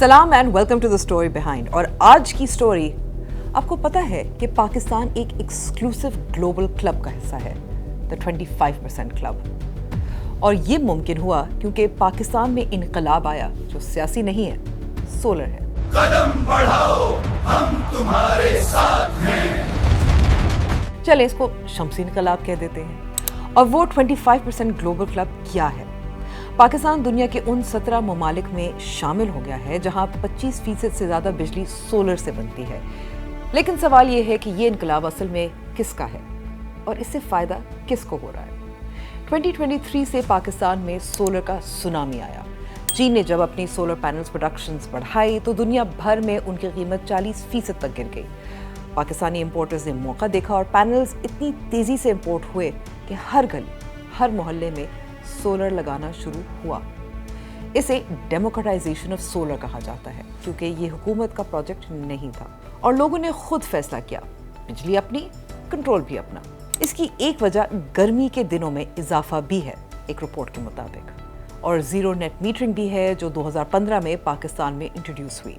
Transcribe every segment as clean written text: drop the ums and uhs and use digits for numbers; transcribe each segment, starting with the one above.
सलाम and welcome to the story behind. और आज की स्टोरी, आपको पता है कि पाकिस्तान एक एक्सक्लूसिव ग्लोबल क्लब का हिस्सा है, द 25% क्लब। और ये मुमकिन हुआ क्योंकि पाकिस्तान में इनकलाब आया जो सियासी नहीं है, सोलर है। कदम बढ़ाओ, हम तुम्हारे साथ हैं। चले इसको शम्सी इनकलाब कह देते हैं। और वो 25% ग्लोबल क्लब क्या है? पाकिस्तान दुनिया के उन 17 ममालिक में शामिल हो गया है जहां 25% से ज़्यादा बिजली सोलर से बनती है। लेकिन सवाल ये है कि ये इनकलाब असल में किसका है और इससे फ़ायदा किसको हो रहा है? 2023 से पाकिस्तान में सोलर का सुनामी आया। चीन ने जब अपनी सोलर पैनल्स प्रोडक्शंस बढ़ाई तो दुनिया भर में उनकी कीमत 40% तक गिर गई। पाकिस्तानी इंपोर्टर्स ने मौका देखा और पैनल्स इतनी तेज़ी से इंपोर्ट हुए कि हर गली, हर मोहल्ले में सोलर लगाना शुरू हुआ। इसे डेमोक्रेटाइजेशन ऑफ सोलर कहा जाता है क्योंकि ये हुकूमत का प्रोजेक्ट नहीं था और लोगों ने खुद फैसला किया, बिजली अपनी, कंट्रोल भी अपना। इसकी एक वजह गर्मी के दिनों में इजाफा भी है एक रिपोर्ट के मुताबिक, और जीरो नेट मीटरिंग भी है जो 2015 में पाकिस्तान में इंट्रोड्यूस हुई।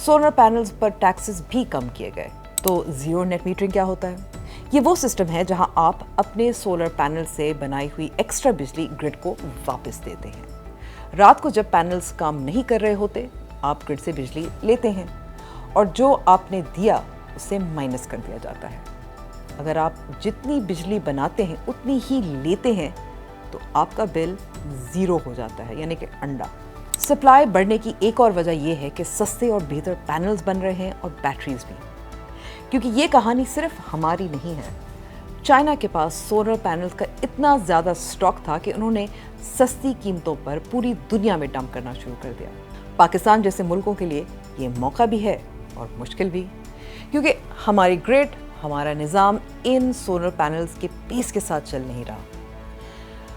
सोलर पैनल्स पर टैक्सेस भी कम किए गए। तो जीरो नेट मीटरिंग क्या होता है? ये वो सिस्टम है जहां आप अपने सोलर पैनल से बनाई हुई एक्स्ट्रा बिजली ग्रिड को वापस देते हैं। रात को जब पैनल्स काम नहीं कर रहे होते, आप ग्रिड से बिजली लेते हैं और जो आपने दिया उसे माइनस कर दिया जाता है। अगर आप जितनी बिजली बनाते हैं उतनी ही लेते हैं तो आपका बिल ज़ीरो हो जाता है, यानी कि अंडा। सप्लाई बढ़ने की एक और वजह यह है कि सस्ते और बेहतर पैनल्स बन रहे हैं और बैटरीज भी, क्योंकि ये कहानी सिर्फ हमारी नहीं है। चाइना के पास सोलर पैनल्स का इतना ज़्यादा स्टॉक था कि उन्होंने सस्ती कीमतों पर पूरी दुनिया में डंप करना शुरू कर दिया। पाकिस्तान जैसे मुल्कों के लिए ये मौका भी है और मुश्किल भी, क्योंकि हमारी ग्रिड, हमारा निज़ाम इन सोलर पैनल्स के पेस के साथ चल नहीं रहा।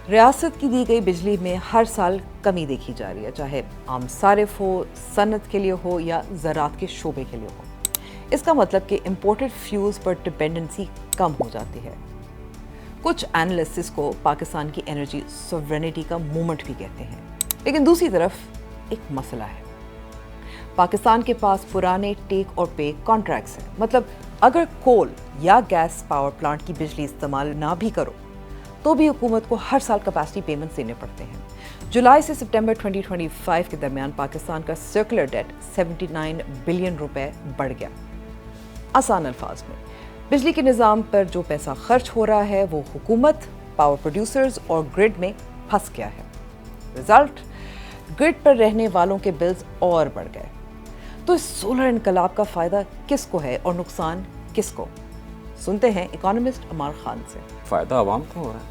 रियासत की दी गई बिजली में हर साल कमी देखी जा रही है, चाहे आम सारिफ हो, सनत के लिए हो या ज़राअत के शोबे के लिए हो। इसका मतलब कि इंपोर्टेड फ्यूल्स पर डिपेंडेंसी कम हो जाती है। कुछ एनालिस्ट्स इसको पाकिस्तान की एनर्जी सॉवरेनिटी का मूवमेंट भी कहते हैं। लेकिन दूसरी तरफ एक मसला है, पाकिस्तान के पास पुराने टेक और पे कॉन्ट्रैक्ट्स हैं। मतलब अगर कोल या गैस पावर प्लांट की बिजली इस्तेमाल ना भी करो तो भी हुकूमत को हर साल कैपेसिटी पेमेंट्स देने पड़ते हैं। जुलाई से सितंबर 2025 के दरमियान पाकिस्तान का सर्कुलर डेट 79 बिलियन रुपए बढ़ गया। आसान अल्फाज में, बिजली के निज़ाम पर जो पैसा खर्च हो रहा है वो हुकूमत, पावर प्रोड्यूसर्स और ग्रिड में फंस गया है। रिजल्ट, ग्रिड पर रहने वालों के बिल्स और बढ़ गए। तो इस सोलर इनकलाब का फ़ायदा किसको है और नुकसान किसको? सुनते हैं इकोनॉमिस्ट अमार खान से। फ़ायदा आवाम को हो रहा है।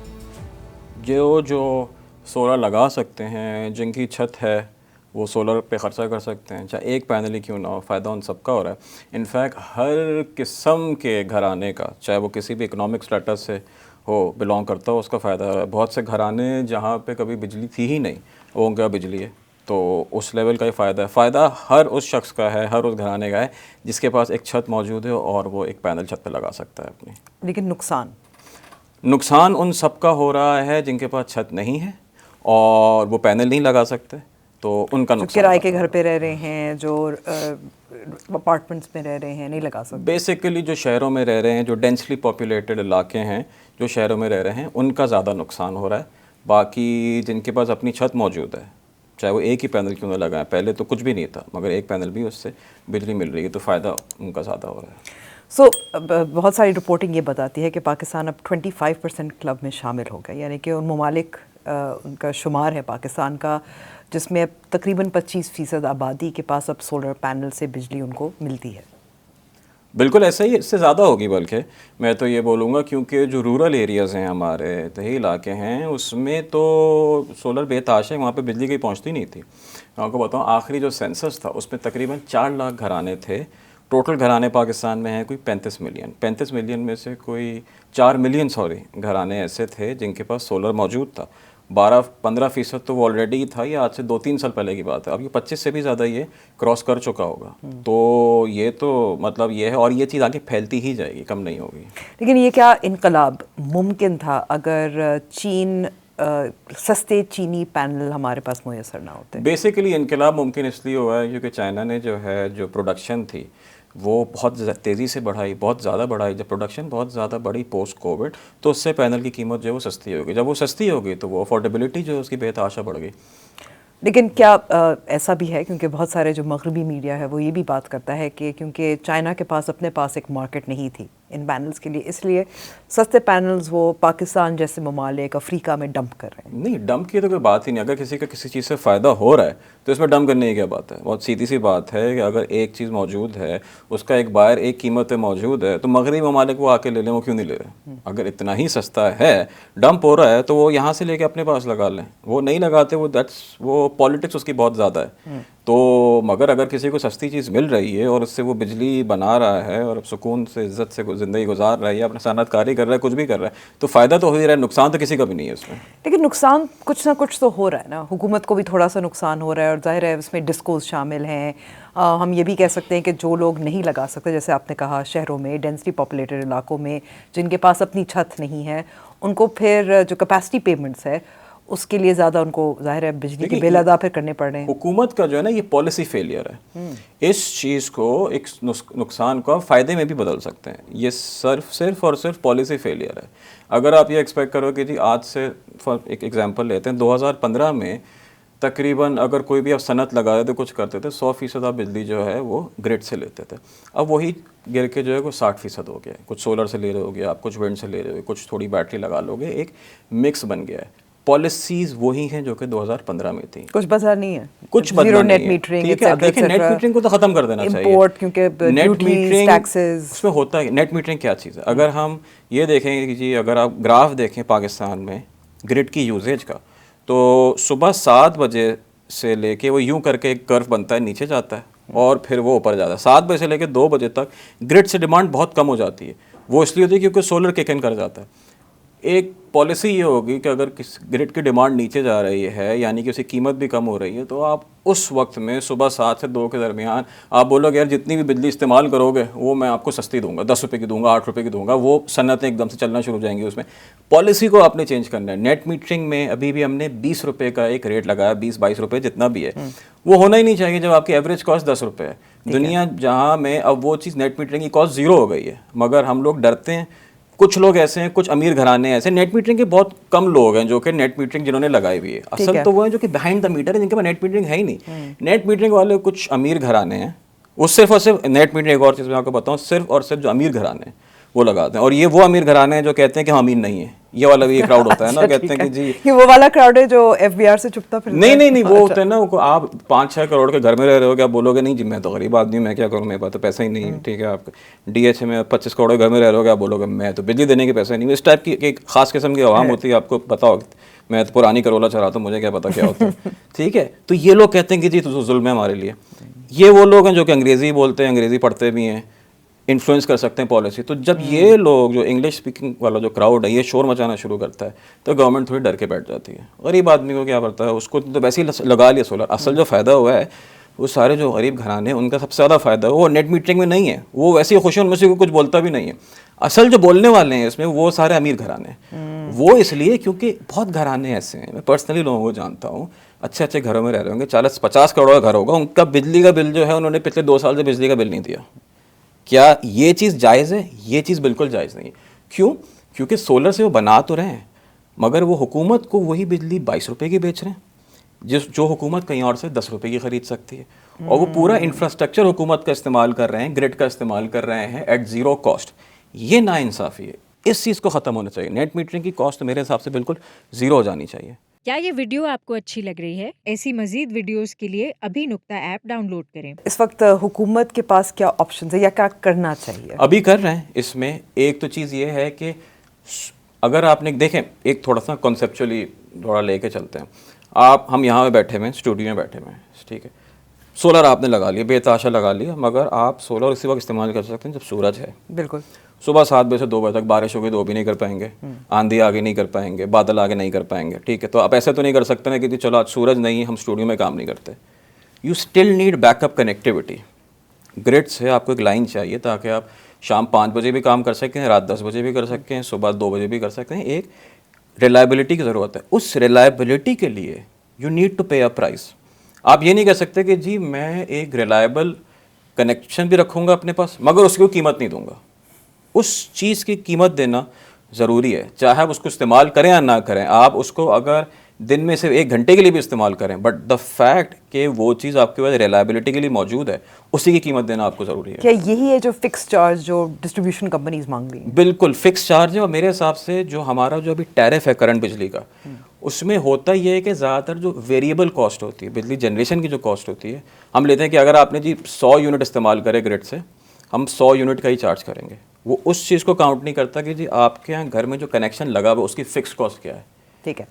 जो सोलर लगा सकते हैं, जिनकी छत है वो सोलर पे ख़र्चा कर सकते हैं, चाहे एक पैनल ही क्यों ना हो, फ़ायदा उन सबका हो रहा है। इनफैक्ट हर किस्म के घराने का, चाहे वो किसी भी इकोनॉमिक स्टेटस से हो, बिलोंग करता हो, उसका फ़ायदा हो रहा है। बहुत से घराने जहाँ पे कभी बिजली थी ही नहीं, वो उनका बिजली है, तो उस लेवल का ही फ़ायदा है। फ़ायदा हर उस शख्स का है, हर उस घराने का है जिसके पास एक छत मौजूद है और वो एक पैनल छत पर लगा सकता है अपनी। लेकिन नुकसान उन सब का हो रहा है जिनके पास छत नहीं है और वो पैनल नहीं लगा सकते, तो उनका नुकसान। किराए के घर पे रह रहे हैं, जो अपार्टमेंट्स में रह रहे हैं, नहीं लगा सकते। बेसिकली जो शहरों में रह रहे हैं, जो डेंसली पॉपुलेटेड इलाके हैं, जो शहरों में रह रहे हैं, उनका ज़्यादा नुकसान हो रहा है। बाकी जिनके पास अपनी छत मौजूद है, चाहे वो एक ही पैनल क्यों ना लगाएं, पहले तो कुछ भी नहीं था, मगर एक पैनल भी उससे बिजली मिल रही है, तो फ़ायदा उनका ज़्यादा हो रहा है। बहुत सारी रिपोर्टिंग ये बताती है कि पाकिस्तान अब 25% क्लब में शामिल हो गया, यानी कि उन ममालिक उनका शुमार है पाकिस्तान का जिसमें तकरीबन 25% आबादी के पास अब सोलर पैनल से बिजली उनको मिलती है। बिल्कुल ऐसा ही, इससे ज़्यादा होगी बल्कि मैं तो ये बोलूँगा, क्योंकि जो रूरल एरियाज़ हैं, हमारे तही इलाके हैं, उसमें तो सोलर बेताश है, वहाँ पे बिजली कहीं पहुँचती नहीं थी। मैं आपको बताऊँ, आखिरी जो सेंसस था उसमें तकरीबन 4 लाख घराने थे। टोटल घराने पाकिस्तान में हैं कोई 35 मिलियन। 35 मिलियन में से कोई 4 मिलियन घराने ऐसे थे जिनके पास सोलर मौजूद था। 12-15% तो वो ऑलरेडी ही था, ये आज से 2-3 साल पहले की बात है। अब ये 25 से भी ज़्यादा ये क्रॉस कर चुका होगा। तो ये तो मतलब ये है, और ये चीज़ आगे फैलती ही जाएगी, कम नहीं होगी। लेकिन ये क्या इनकलाब मुमकिन था अगर चीन सस्ते चीनी पैनल हमारे पास मुयसर ना होते? बेसिकली इनकलाब मुमकिन इसलिए हुआ है क्योंकि चाइना ने जो प्रोडक्शन थी वो बहुत तेज़ी से बढ़ाई, बहुत ज़्यादा बढ़ाई। जब प्रोडक्शन बहुत ज़्यादा बढ़ी पोस्ट कोविड, तो उससे पैनल की कीमत जो है वो सस्ती होगी। जब वो सस्ती होगी तो वो अफोर्डेबिलिटी जो है उसकी बेतहाशा बढ़ गई। लेकिन क्या ऐसा भी है, क्योंकि बहुत सारे जो मगरबी मीडिया है वो ये भी बात करता है कि क्योंकि चाइना के पास अपने पास एक मार्केट नहीं थी इन पैनल्स के लिए, इसलिए सस्ते पैनल्स वो पाकिस्तान जैसे ममालिक अफ्रीका में डंप कर रहे हैं? नहीं, डंप की तो कोई बात ही नहीं। अगर किसी का किसी चीज़ से फ़ायदा हो रहा है तो इसमें डंप करने की क्या बात है। बहुत सीधी सी बात है कि अगर एक चीज़ मौजूद है, उसका एक बायर एक कीमत पे मौजूद है, तो मगरबी ममालिक वो आके ले लें, वो क्यों नहीं ले रहे? अगर इतना ही सस्ता है, डंप हो रहा है, तो वो यहाँ से लेके अपने पास लगा लें। वो नहीं लगाते, वो पॉलिटिक्स उसकी बहुत ज़्यादा है। तो मगर अगर किसी को सस्ती चीज़ मिल रही है और उससे वो बिजली बना रहा है और सुकून से इज्जत से ज़िंदगी गुजार रहा है या अपना सनअतकारी कर रहा है, कुछ भी कर रहा है, तो फ़ायदा तो हो ही रहा है, नुकसान तो किसी का भी नहीं है उसमें। लेकिन नुकसान कुछ ना कुछ तो हो रहा है ना, हुकूमत को भी थोड़ा सा नुकसान हो रहा है और जाहिर है उसमें डिस्कोज शामिल हैं। हम ये भी कह सकते हैं कि जो लोग नहीं लगा सकते, जैसे आपने कहा शहरों में, डेंसली पॉपुलेटेड इलाकों में जिनके पास अपनी छत नहीं है, उनको फिर जो कैपेसिटी पेमेंट्स है उसके लिए ज़्यादा उनको जाहिर है बिजली के बिल अदा फिर करने पड़ रहे हैं। हुकूमत का जो है ना ये पॉलिसी फेलियर है। इस चीज़ को एक नुकसान को आप फ़ायदे में भी बदल सकते हैं। ये सिर्फ और सिर्फ पॉलिसी फेलियर है। अगर आप ये एक्सपेक्ट करो कि जी आज से एक एग्जांपल लेते हैं, 2015 में तकरीबन अगर कोई भी आप सनत लगा रहे थे, कुछ करते थे, 100% आप बिजली जो है वो ग्रिड से लेते थे। अब वही गिर के जो है वो 60% हो गया है। कुछ सोलर से ले रहे हो, आप कुछ विंड से ले रहे हो, कुछ थोड़ी बैटरी लगा लोगे, एक मिक्स बन गया है। पॉलिसीज वही हैं जो कि 2015 में थी। कुछ बदला नहीं है, कुछ बदला नहीं है। मीटरिंग, ठीक है, देखिए नेट मीटरिंग को तो खत्म कर देना चाहिए। इंपोर्ट, क्योंकि नेट मीटरिंग टैक्सेस उसमें होता है। नेट मीटरिंग क्या चीज़ है? अगर हम ये देखेंगे कि जी अगर आप ग्राफ देखें पाकिस्तान में ग्रिड की यूजेज का, तो सुबह 7 बजे से लेके वो यूं करके एक कर्व बनता है, नीचे जाता है और फिर वो ऊपर जाता है। 7 बजे से लेके 2 बजे तक ग्रिड से डिमांड बहुत कम हो जाती है। वो इसलिए होती है क्योंकि सोलर किक इन कर जाता है। एक पॉलिसी ये होगी कि अगर किस ग्रिड की डिमांड नीचे जा रही है, यानी कि उसकी कीमत भी कम हो रही है, तो आप उस वक्त में सुबह 7 से 2 के दरमियान आप बोलोगे यार जितनी भी बिजली इस्तेमाल करोगे वो मैं आपको सस्ती दूंगा, 10 रुपये की दूंगा, 8 रुपये की दूंगा। वो सन्नतें एकदम से चलना शुरू हो जाएंगी। उसमें पॉलिसी को आपने चेंज करना है। नेट मीटरिंग में अभी भी हमने 20 रुपये का एक रेट लगाया, 20-22 रुपये जितना भी है, वो होना ही नहीं चाहिए जब आपकी एवरेज कॉस्ट 10 रुपये है। दुनिया जहाँ में अब वो चीज़ नेट मीटरिंग की कॉस्ट 0 हो गई है, मगर हम लोग डरते हैं। कुछ लोग ऐसे हैं, कुछ अमीर घराने ऐसे, नेट मीटरिंग के बहुत कम लोग हैं जो कि नेट मीटरिंग जिन्होंने लगाई हुई है। असल तो वो है जो कि बिहाइंड द मीटर है, जिनके पास नेट मीटरिंग है ही नहीं। नेट मीटरिंग वाले कुछ अमीर घराने हैं, वो सिर्फ और सिर्फ नेट मीटरिंग, एक और चीज़ मैं आपको बताऊँ, सिर्फ और सिर्फ जो अमीर घराने हैं वो लगाते हैं। और ये वो अमीर घराने हैं जो कहते हैं कि हम अमीर नहीं है। ये वाला भी एक क्राउड होता है ना, कहते हैं कि जी ये वो वाला क्राउड है जो एफबीआर से चुपता फिरता है। नहीं वो होता है ना, आप 5-6 करोड़ के घर में रह रहे हो, क्या बोलोगे नहीं जी मैं तो गरीब आदमी हूँ, मैं क्या करूँ, मेरे पास तो पैसा ही नहीं है। ठीक है, आप डीएच में 25 करोड़ के घर में रह रहे हो, क्या बोलोगे मैं तो बिजली देने के पैसे नहीं। इस टाइप की एक खास किस्म की आवाम होती है, आपको पता होगा। मैं तो पुरानी करोला चलाता हूँ, मुझे क्या पता क्या होता है। ठीक है, तो ये लोग कहते हैं कि जी तो जुल्म है हमारे लिए। ये वो लोग हैं जो कि अंग्रेज़ी बोलते हैं, अंग्रेज़ी पढ़ते भी हैं, इन्फ्लुएंस कर सकते हैं पॉलिसी। तो जब ये लोग जो इंग्लिश स्पीकिंग वाला जो क्राउड है ये शोर मचाना शुरू करता है, तो गवर्नमेंट थोड़ी डर के बैठ जाती है। गरीब आदमी को क्या पड़ता है, उसको तो वैसे ही लगा लिया सोलर। असल जो फ़ायदा हुआ है वो सारे जो गरीब घराने हैं उनका सबसे ज़्यादा फ़ायदा वो नेट मीटरिंग में नहीं है। वो वैसे ही खुश उनमें से कुछ बोलता भी नहीं है। असल जो बोलने वाले हैं इसमें वो सारे अमीर घराने हैं। वो इसलिए क्योंकि बहुत घराने ऐसे हैं, मैं पर्सनली लोगों को जानता हूँ, अच्छे अच्छे घरों में रह रहे होंगे, 40-50 करोड़ का घर होगा, उनका बिजली का बिल जो है उन्होंने पिछले 2 साल से बिजली का बिल नहीं दिया। क्या ये चीज़ जायज़ है? ये चीज़ बिल्कुल जायज़ नहीं है। क्यों? क्योंकि सोलर से वो बना तो रहे हैं, मगर वो हुकूमत को वही बिजली 22 रुपये की बेच रहे हैं जो हुकूमत कहीं और से 10 रुपये की ख़रीद सकती है। और वो पूरा इंफ्रास्ट्रक्चर हुकूमत का इस्तेमाल कर रहे हैं, ग्रिड का इस्तेमाल कर रहे हैं एट ज़ीरो कॉस्ट। ये नाइंसाफ़ी है, इस चीज़ को ख़त्म होना चाहिए। नेट मीटरिंग की कॉस्ट मेरे हिसाब से बिल्कुल ज़ीरो हो जानी चाहिए। क्या ये वीडियो आपको अच्छी लग रही है? ऐसी मजीद वीडियोस के लिए अभी नुक्ता ऐप डाउनलोड करें। इस वक्त हुकूमत के पास क्या ऑप्शन है या क्या करना चाहिए? अभी कर रहे हैं। इसमें एक तो चीज़ ये है कि अगर आपने देखें, एक थोड़ा सा कॉन्सेप्चुअली थोड़ा लेके चलते हैं। हम यहाँ पे बैठे हुए हैं, स्टूडियो में बैठे हुए हैं, ठीक है। सोलर आपने लगा लिया, बेतहाशा लगा लिया, मगर आप सोलर उसी वक्त इस्तेमाल कर सकते हैं जब सूरज है। बिल्कुल। सुबह 7 बजे से 2 बजे तक बारिश होगी तो भी नहीं कर पाएंगे, आंधी आगे नहीं कर पाएंगे, बादल आगे नहीं कर पाएंगे। ठीक है, तो आप ऐसे तो नहीं कर सकते ना कि चलो आज सूरज नहीं, हम स्टूडियो में काम नहीं करते। You still need backup connectivity. Grid से आपको एक लाइन चाहिए ताकि आप शाम 5 बजे भी काम कर सकें, रात 10 बजे भी कर सकें, सुबह 2 बजे भी कर सकते हैं। एक रिलायबिलिटी की ज़रूरत है। उस रिलायबिलिटी के लिए यू नीड टू पे अ प्राइस। आप ये नहीं कह सकते कि जी मैं एक रिलायबल कनेक्शन भी रखूँगा अपने पास मगर उसकी कोई कीमत नहीं दूंगा। उस चीज़ की कीमत देना ज़रूरी है, चाहे आप उसको इस्तेमाल करें या ना करें। आप उसको अगर दिन में से 1 घंटे के लिए भी इस्तेमाल करें, बट द फैक्ट कि वो चीज़ आपके पास रिलायबिलिटी के लिए मौजूद है, उसी की कीमत देना आपको ज़रूरी है। क्या यही है जो फिक्स चार्ज जो डिस्ट्रीब्यूशन कंपनीज मांग रही हैं? बिल्कुल फिक्स चार्ज है। और मेरे हिसाब से जो हमारा जो अभी टैरिफ है करंट बिजली का, उसमें होता ये है कि ज़्यादातर जो वेरिएबल कॉस्ट होती है, बिजली जनरेशन की जो कॉस्ट होती है, हम लेते हैं कि अगर आपने जी 100 यूनिट इस्तेमाल करे ग्रिड से, हम 100 यूनिट का ही चार्ज करेंगे। वो उस चीज़ को काउंट नहीं करता कि जी आपके यहाँ घर में जो कनेक्शन लगा हुआ उसकी फ़िक्स कॉस्ट क्या है। ठीक है।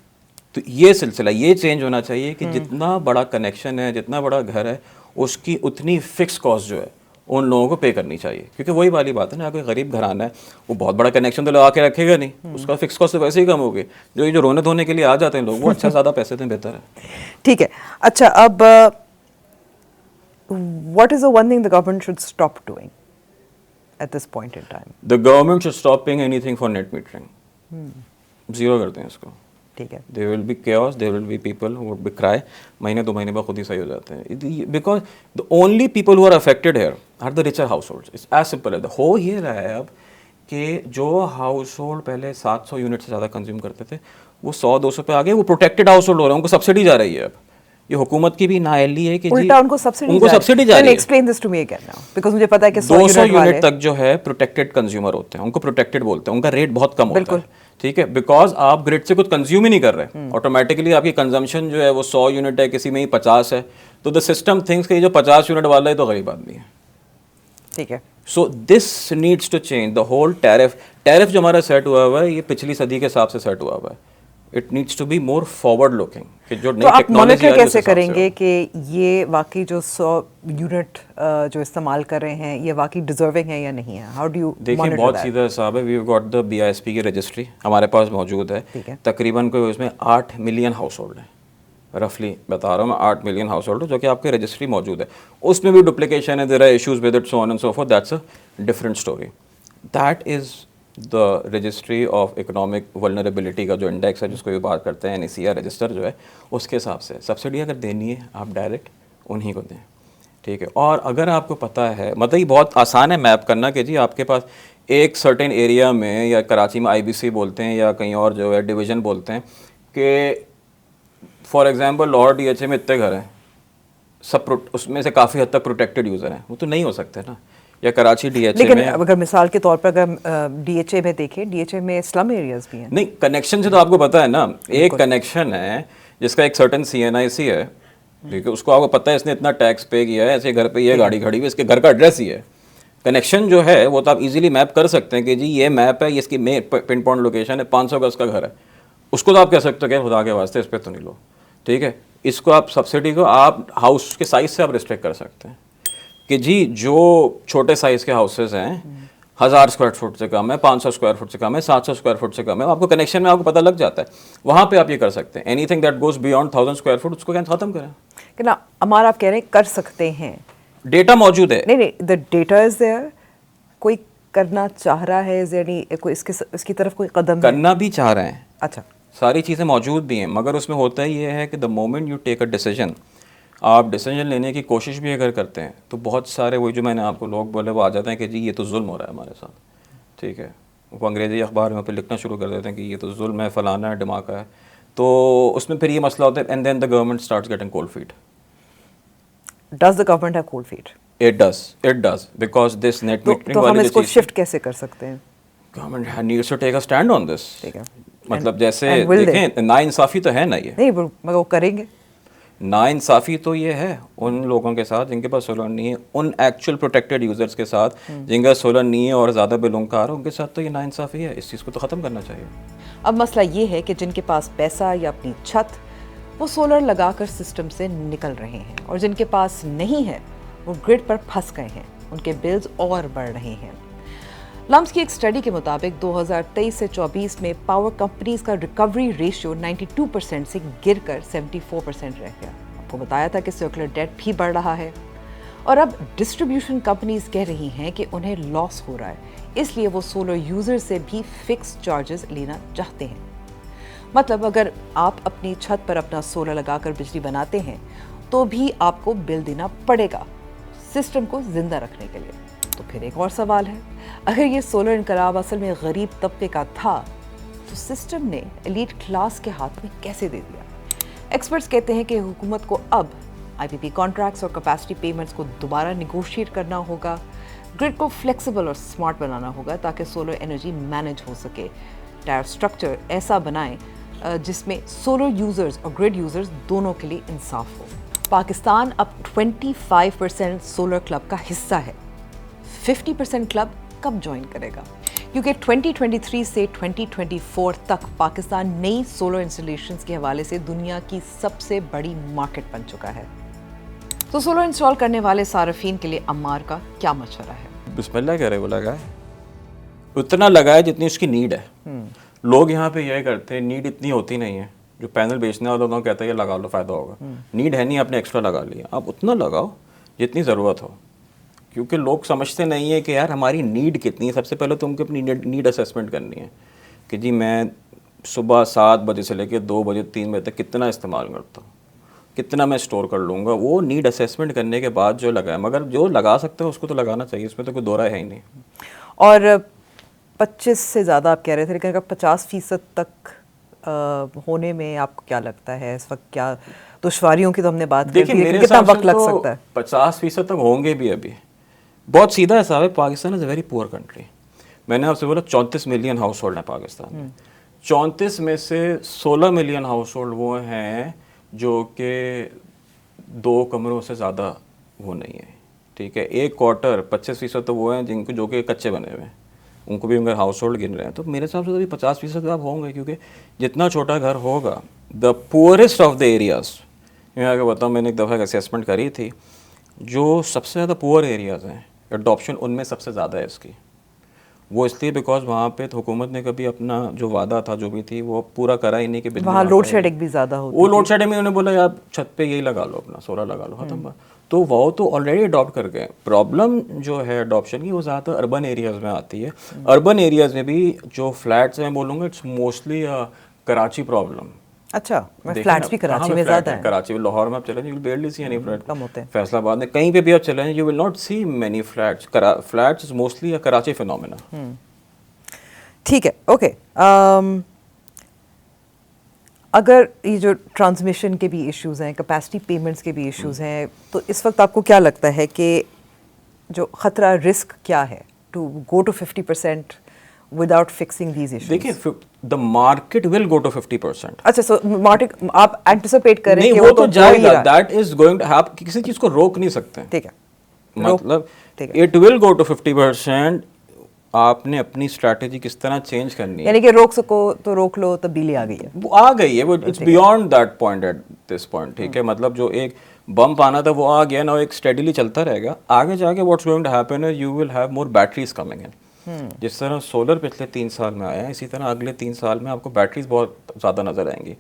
तो ये सिलसिला ये चेंज होना चाहिए कि जितना बड़ा कनेक्शन है, जितना बड़ा घर है, उसकी उतनी फ़िक्स कॉस्ट जो है उन लोगों को पे करनी चाहिए। क्योंकि वही वाली बात है ना, कोई गरीब घराना है वो बहुत बड़ा कनेक्शन तो लगा के रखेगा नहीं, उसका फिक्स कॉस्ट तो वैसे ही कम होगी। जो ये जो रोने धोने के लिए आ जाते हैं लोग, वो अच्छा ज़्यादा पैसे दें बेहतर है। ठीक है। अच्छा, अब what is the one thing the government should stop doing at this point in time? The government should stop paying anything for net metering. Zero करते हैं इसको। ठीक है। There will be chaos, there will be people who would be cry, महीने 2 महीने बाद खुद ही सही हो जाते हैं। Because the only people who are affected here are the richer households. It's as simple as that. हो ये रहा है अब कि जो हाउस होल्ड पहले 700 यूनिट से ज़्यादा कंज्यूम करते थे, वो 100-200 पे आ गए, वो प्रोटेक्टेड हाउस होल्ड हो रहे हैं, उनको सब्सिडी जा रही है। अब ये हुकूमत की भी नाअहली है कि उल्टा उनको सब्सिडी जा रही है। Explain this to me again now, because मुझे पता है कि 200 यूनिट तक जो है प्रोटेक्टेड कंज्यूमर होते हैं, उनको प्रोटेक्टेड बोलते हैं, उनका रेट बहुत कम होता है। ठीक है, बिकॉज आप ग्रिड से कुछ कंज्यूम ही नहीं कर रहे, ऑटोमेटिकली आपकी कंजम्पशन जो है वो 100 यूनिट है, किसी में ही 50 है, तो द सिस्टम थिंक्स कि ये जो 50 यूनिट वाला है तो गरीब आदमी है। ठीक है। So this needs to change the whole tariff जो हमारा सेट हुआ हुआ है, ये पिछली सदी के हिसाब से सेट हुआ हुआ है। It needs to be more forward looking कि जो नई टेक्नोलॉजी मॉनिटर कैसे करेंगे कि ये वाकई जो 100 यूनिट जो इस्तेमाल कर रहे हैं ये वाकई डिजर्विंग है या नहीं है? हाउ डू यू देखिए, बहुत सीधा हिसाब है। We have got the BISP की रजिस्ट्री हमारे पास मौजूद है। तकरीबन कोई उसमें 8 मिलियन हाउस होल्ड है, रफली बता रहा हूँ मैं, 8 मिलियन हाउस होल्ड जो कि आपके रजिस्ट्री मौजूद है। उसमें भी डुप्लीकेशन है, there are issues with it, so on and so forth. That's a different story. That is the registry of economic vulnerability का जो इंडेक्स है, जिसको ये बात करते हैं, NECR रजिस्टर जो है, उसके हिसाब से सब्सिडी अगर देनी है आप डायरेक्ट उन्हीं को दें। ठीक है। और अगर आपको पता है, मतलब ये बहुत आसान है मैप करना कि जी आपके पास एक सर्टेन एरिया में, या कराची में IBC बोलते हैं या कहीं और जो है डिवीज़न बोलते हैं, कि फॉर एग्जांपल लाहौर DHA में इतने घर हैं, सब उसमें से काफ़ी हद तक प्रोटेक्टेड यूज़र हैं, वो तो नहीं हो सकते ना। या कराची DHA लेकिन में, अगर मिसाल के तौर पर अगर DHA में देखें, DHA में स्लम एरियाज भी हैं। नहीं, कनेक्शन से तो आपको पता है ना, एक कनेक्शन है जिसका एक सर्टेन CNIC है, ठीक है, उसको आपको पता है इसने इतना टैक्स पे किया है, ऐसे घर पे ये गाड़ी खड़ी हुई, इसके घर का एड्रेस ही है। कनेक्शन जो है वो तो आप इजीली मैप कर सकते हैं कि जी ये मैप है, ये इसकी पिन पॉइंट लोकेशन है, 500 गज का घर है, उसको तो आप कह सकते हो कि खुदा के वास्ते इस पर तो नहीं लो। ठीक है, इसको आप सब्सिडी को आप हाउस के साइज से आप रिस्ट्रिक्ट कर सकते हैं कि जी जो छोटे साइज़ के हाउसेज हैं, 1000 स्क्वायर फुट से कम है, 500 स्क्वायर फुट से कम है, 700 स्क्वायर फुट से कम है, आपको कनेक्शन में आपको पता लग जाता है, वहाँ पे आप ये कर सकते हैं। Anything that goes beyond 1000 square foot उसको क्या खत्म करें। कि ना हमारा आप कह रहे हैं कर सकते हैं, डेटा मौजूद है। नहीं, द डेटा इज देयर, कोई करना चाह रहा है, यानी कोई इसकी तरफ कोई कदम करना भी चाह रहे हैं। अच्छा, सारी चीज़ें मौजूद भी हैं, मगर उसमें होता ही ये है कि the moment you take a decision, आप डिसीजन लेने की कोशिश भी अगर करते हैं तो बहुत सारे वही जो मैंने आपको लोग बोले वो आ जाते हैं कि जी ये तो जुल्म हो रहा है हमारे साथ। ठीक है, वो अंग्रेज़ी अखबार में फिर लिखना शुरू कर देते हैं कि ये तो जुल्म है, फलाना है, धमाका है, तो उसमें फिर ये मसला होता है। And then the government starts getting cold feet. Does the government have cold feet? It does because this net metering तो हम इसको शिफ्ट कैसे कर सकते हैं? Government needs to take a stand on this. ठीक है, मतलब जैसे देखें, नाइंसाफ़ी तो है ना, ये नहीं मगर वो करेंगे। नाइंसाफ़ी तो ये है उन लोगों के साथ जिनके पास सोलर नहीं है, उन एक्चुअल प्रोटेक्टेड यूज़र्स के साथ जिनका सोलर नहीं है और ज़्यादा बिल उनका आ रहा है, उनके साथ तो ये नाइंसाफ़ी है। इस चीज़ को तो ख़त्म करना चाहिए। अब मसला ये है कि जिनके पास पैसा या अपनी छत, वो सोलर लगाकर सिस्टम से निकल रहे हैं, और जिनके पास नहीं है वो ग्रिड पर फंस गए हैं, उनके बिल्स और बढ़ रहे हैं। लम्स की एक स्टडी के मुताबिक 2023 से 24 में पावर कंपनीज का रिकवरी रेशियो 92% से गिरकर 74% रह गया। आपको बताया था कि सर्कुलर डेट भी बढ़ रहा है, और अब डिस्ट्रीब्यूशन कंपनीज कह रही हैं कि उन्हें लॉस हो रहा है, इसलिए वो सोलर यूजर से भी फिक्स चार्जेस लेना चाहते हैं। मतलब अगर आप अपनी छत पर अपना सोलर लगाकर बिजली बनाते हैं तो भी आपको बिल देना पड़ेगा सिस्टम को जिंदा रखने के लिए। तो फिर एक और सवाल है, अगर ये सोलर इनकलाब असल में गरीब तबके का था तो सिस्टम ने एलीट क्लास के हाथ में कैसे दे दिया? एक्सपर्ट्स कहते हैं कि हुकूमत को अब आईपीपी कॉन्ट्रैक्ट्स और कैपेसिटी पेमेंट्स को दोबारा निगोशिएट करना होगा, ग्रिड को फ्लेक्सिबल और स्मार्ट बनाना होगा ताकि सोलर एनर्जी मैनेज हो सके। टैरिफ स्ट्रक्चर ऐसा बनाएं जिसमें सोलर यूजर्स और ग्रिड यूजर्स दोनों के लिए इंसाफ हो। पाकिस्तान अब 25% सोलर क्लब का हिस्सा है। 50% क्लब कब ज्वाइन करेगा? क्योंकि 2023 से 2024 तक पाकिस्तान नई सोलर इंस्टॉलेशंस के हवाले से दुनिया की सबसे बड़ी मार्केट बन चुका है। तो सोलर इंस्टॉल करने वाले सार्फिन के लिए अम्मार का क्या मशवरा है? बिस्मिल्लाह कह रहे, वो लगाए उतना लगाए जितनी उसकी नीड है। लोग यहाँ पे यह करते हैं, नीड इतनी होती नहीं है। जो पैनल बेचने वाला लोग कहते हैं ये लगा लो फ़ायदा होगा, नीड है नहीं, आपने एक्स्ट्रा लगा लिया। आप उतना लगाओ जितनी ज़रूरत हो, क्योंकि लोग समझते नहीं है कि यार हमारी नीड कितनी है। सबसे पहले तो उनको अपनी नीड असेसमेंट करनी है कि जी मैं सुबह 7 बजे से लेकर 2 बजे 3 बजे तक कितना इस्तेमाल करता हूँ, कितना मैं स्टोर कर लूँगा। वो नीड असेसमेंट करने के बाद जो लगाए, मगर जो लगा सकते हो उसको तो लगाना चाहिए, इसमें तो कोई दो राय है ही नहीं। और 25 से ज़्यादा आप कह रहे थे, लेकिन अगर 50% तक होने में आपको क्या लगता है इस वक्त? क्या दुश्वारियों की तो हमने बात की, कितना वक्त लग सकता है? 50% तक होंगे भी। अभी बहुत सीधा हिसाब है, Pakistan is a very poor country. मैंने आपसे बोला 34 मिलियन हाउस होल्ड है पाकिस्तान में। 34 में से 16 मिलियन हाउस होल्ड वो हैं जो कि 2 कमरों से ज़्यादा वो नहीं है, ठीक है। 1/4 25% तो वो हैं जिनको जो कि कच्चे बने हुए हैं, उनको भी अगर हाउस होल्ड गिन रहे हैं तो मेरे हिसाब से तो भी 50% आप होंगे, क्योंकि जितना छोटा घर होगा the poorest of the areas. यहाँ आगे बताऊँ, मैंने एक दफ़ा एक असेसमेंट करी थी, जो सबसे ज़्यादा पुअर एरियाज़ हैं एडॉप्शन उनमें सबसे ज़्यादा है इसकी। वो इसलिए बिकॉज वहाँ पे तो हुकूमत ने कभी अपना जो वादा था जो भी थी वो पूरा करा ही नहीं कि वहाँ लोड शेडिंग भी ज़्यादा होती है। वो लोड शेडिंग में उन्होंने बोला यार छत पे यही लगा लो, अपना सोलर लगा लो, खत्म बात। तो वो तो ऑलरेडी अडॉप्ट कर गए। प्रॉब्लम जो है अडॉप्शन की वो ज़्यादातर अर्बन एरियाज़ में आती है। अर्बन एरियाज़ में भी जो फ्लैट्स हैं, मैं बोलूँगा इट्स मोस्टली कराची प्रॉब्लम। अच्छा, फ्लैट्स भी कराची में ज़्यादा है। कराची में, लाहौर में आप चले, you will barely see any flat. कम होते हैं। फैसलाबाद में कहीं पे भी आप चले, you will not see many flats. Flats is mostly a Karachi phenomena. ठीक है, ओके। अगर ये जो ट्रांसमिशन के भी इश्यूज़ हैं, कैपेसिटी पेमेंट्स के भी इश्यूज़ हैं, तो इस वक्त आपको क्या लगता है कि जो ख़तरा, रिस्क क्या है to go to 50% without fixing these issues? देखिए, the market will go to 50%। अच्छा, सो मार्केट आप एंटिसिपेट करें नहीं, कि वो तो जाएगा, that is going to have, किसी चीज़ को रोक नहीं सकते। ठीक है, मतलब इट विल गो टू 50%। आपने अपनी स्ट्रैटेजी किस तरह चेंज करनी है, यानी कि रोक सको तो रोक लो, तब्दीली आ गई है। वो आ गई है, वो it's beyond that point at this point, ठीक है। मतलब जो एक बम्प आना था वो आ गया ना, एक स्टेडीली चलता रहेगा। आगे जाके व्हाट्स गोइंग टू हैपन है, you will have more batteries coming in. जिस तरह सोलर पिछले 3 साल में आया है, इसी तरह अगले 3 साल में आपको बैटरीज बहुत ज़्यादा नजर आएंगी।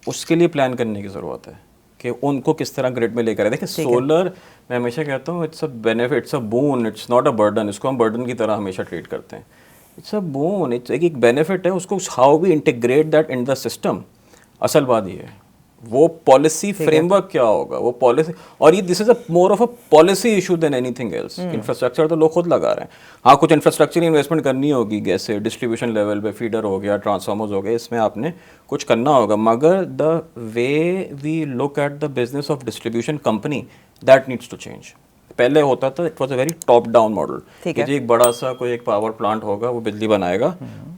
उसके लिए प्लान करने की ज़रूरत है कि उनको किस तरह ग्रिड में लेकर आए। देखिए, सोलर मैं हमेशा कहता हूँ it's a benefit, it's a boon, it's not a burden. इसको हम बर्डन की तरह हमेशा ट्रीट करते हैं। इट्स अ बून, इट्स एक बेनिफिट है। उसको how we integrate that in the system, असल बात ये है। वो पॉलिसी फ्रेमवर्क क्या होगा, वो पॉलिसी, और ये this is a more of a policy issue than anything else. Infrastructure तो लोग खुद लगा रहे हैं। हाँ, कुछ इंफ्रास्ट्रक्चर इन्वेस्टमेंट करनी होगी, जैसे डिस्ट्रीब्यूशन लेवल पे फीडर हो गया, ट्रांसफार्मर्स हो गए, इसमें आपने कुछ करना होगा। मगर the way we look at the business of distribution company, that needs to change. पहले होता था it was a very top down model कि जी एक बड़ा सा कोई एक पावर प्लांट होगा, वो बिजली बनाएगा,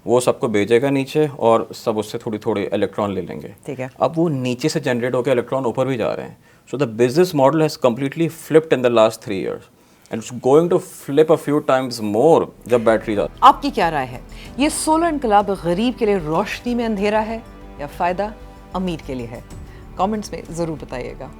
वो सबको भेजेगा नीचे और सब उससे थोड़ी थोड़ी इलेक्ट्रॉन ले लेंगे, ठीक है। अब वो नीचे से जनरेट होकर इलेक्ट्रॉन ऊपर भी जा रहे हैं। So the business model has completely flipped in the last 3 years and it's going to flip a few times more जब बैटरीज आ। आपकी क्या राय है? ये सोलर इनकलाब गरीब के लिए रोशनी में अंधेरा है या फ़ायदा अमीर के लिए है? कमेंट्स में ज़रूर बताइएगा।